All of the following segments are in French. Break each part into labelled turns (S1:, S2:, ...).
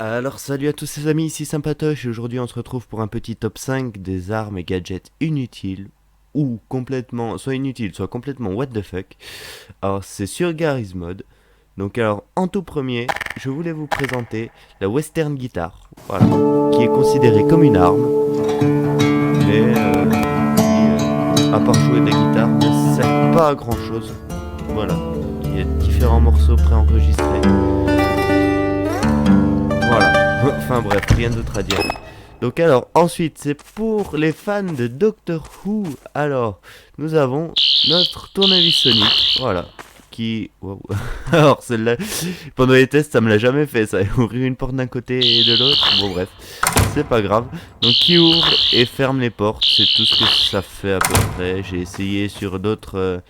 S1: Alors salut à tous les amis, ici Sympatoche et aujourd'hui on se retrouve pour un petit top 5 des armes et gadgets inutiles ou complètement, soit inutiles, soit complètement what the fuck. Alors c'est sur Garry's Mod. Donc alors en tout premier, je voulais vous présenter la Western Guitar, voilà, qui est considérée comme une arme, mais qui, à part jouer de la guitare, ne sert pas à grand chose. Voilà, il y a différents morceaux préenregistrés. Voilà, enfin bref, rien d'autre à dire. Donc alors, ensuite, c'est pour les fans de Doctor Who. Alors, nous avons notre tournevis sonique, voilà, qui... Wow. Alors celle-là, pendant les tests, ça me l'a jamais fait, ça. Ouvrir une porte d'un côté et de l'autre, bon bref, c'est pas grave. Donc qui ouvre et ferme les portes, c'est tout ce que ça fait à peu près. J'ai essayé sur d'autres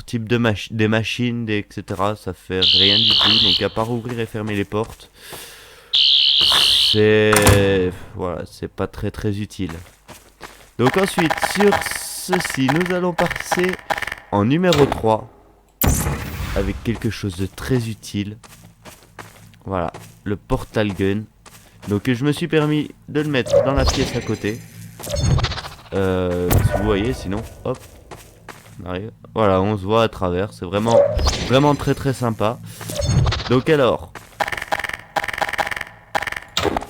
S1: types de des machines, etc. Ça fait rien du tout, donc à part ouvrir et fermer les portes... Voilà, c'est pas très utile. Donc ensuite, sur ceci, nous allons passer en numéro 3 avec quelque chose de très utile. Voilà, le portal gun. Donc je me suis permis de le mettre dans la pièce à côté. Si vous voyez, sinon, hop, on arrive. Voilà, on se voit à travers. C'est vraiment très sympa. Donc alors...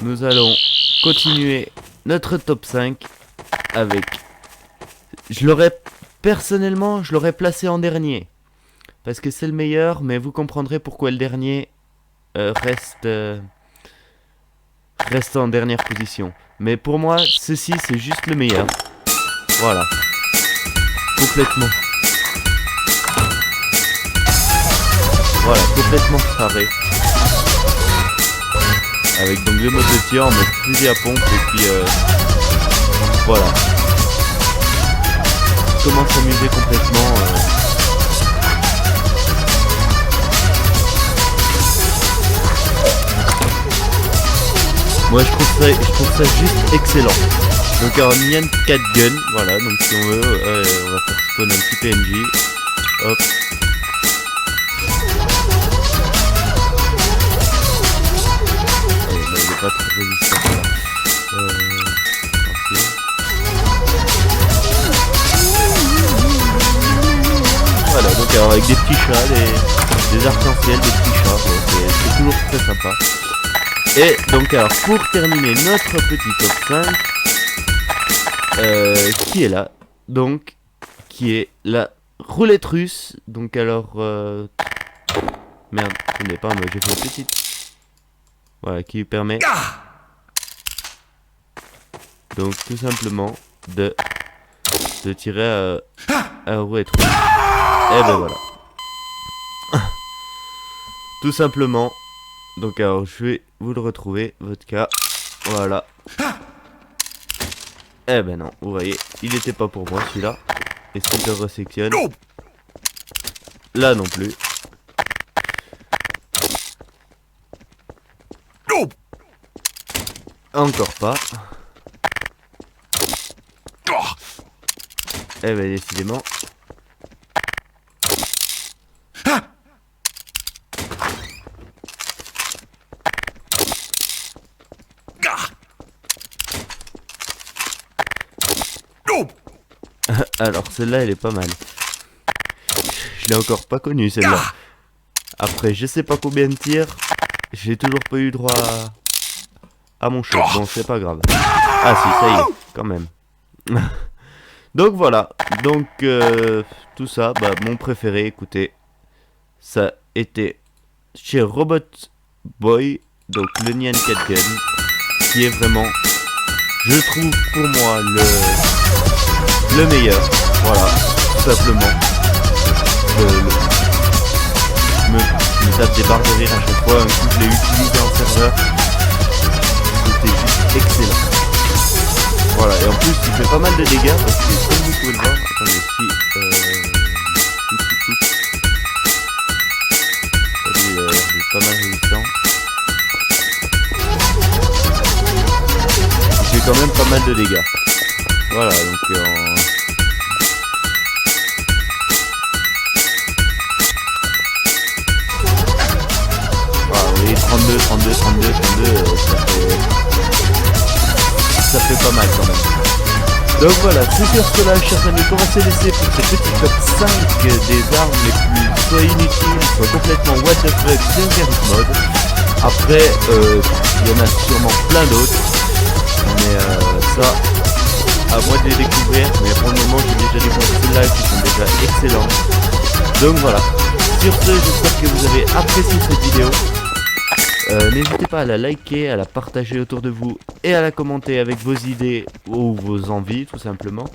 S1: Nous allons continuer notre top 5 avec... Personnellement, je l'aurais placé en dernier. Parce que c'est le meilleur, mais vous comprendrez pourquoi le dernier reste en dernière position. Mais pour moi, ceci, c'est juste le meilleur. Voilà. Complètement. Voilà, complètement carré. Avec donc le mode de tir en mode fusil à pompe et puis voilà. Comment s'amuser complètement Moi je trouve ça juste excellent. Donc alors Nyan 4 gun, voilà, donc si on veut, on va faire spawn un petit PNJ. Hop. Pas très résistant là. Voilà, donc alors avec des petits chats, des arcs-en-ciel, des petits chats, c'est toujours très sympa. Et donc alors pour terminer notre petit top 5, qui est là, donc qui est la roulette russe. Donc alors merde, ce n'est pas moi, j'ai fait une petite. Voilà, qui lui permet donc tout simplement de tirer à roulette russe. Et ben voilà. Tout simplement. Donc alors je vais vous le retrouver, vodka. Voilà. Eh ben non, vous voyez, il était pas pour moi celui-là. Et si je le resectionne, là non plus. Encore pas. Eh ben décidément. Alors celle-là elle est pas mal. Je l'ai encore pas connue celle-là. Après je sais pas combien de tirs, j'ai toujours pas eu droit à mon shot. Bon c'est pas grave. Ah si ça y est, quand même. Donc voilà. Donc tout ça, bah mon préféré, écoutez, ça était chez Robot Boy, donc le Nyan 4 Gun, qui est vraiment, je trouve pour moi le meilleur. Voilà, tout simplement. Je me tape des barres de rire à chaque fois. Un coup je l'ai utilisé en serveur. C'était juste excellent. Voilà, et en plus il fait pas mal de dégâts parce que comme vous pouvez le voir, attendez, si il est pas mal résistant. Il fait quand même pas mal de dégâts. Voilà, donc voilà, vous voyez 32, 32, 32, 32, Donc voilà, c'est sur cela, chers amis, qu'on va se laisser pour ce petit top 5 des armes les plus soit inutiles, soit complètement what the fuck sur Garry's Mod. Après, il y en a sûrement plein d'autres, mais ça, à moi de les découvrir. Mais pour le moment, j'ai déjà découvert ceux-là qui sont déjà excellents. Donc voilà, sur ce, j'espère que vous avez apprécié cette vidéo. N'hésitez pas à la liker, à la partager autour de vous et à la commenter avec vos idées ou vos envies tout simplement.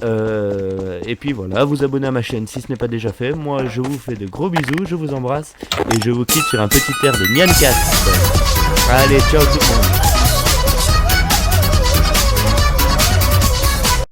S1: Et puis voilà, vous abonner à ma chaîne si ce n'est pas déjà fait. Moi je vous fais de gros bisous, je vous embrasse et je vous quitte sur un petit air de Nyan 4. Allez, ciao tout le monde.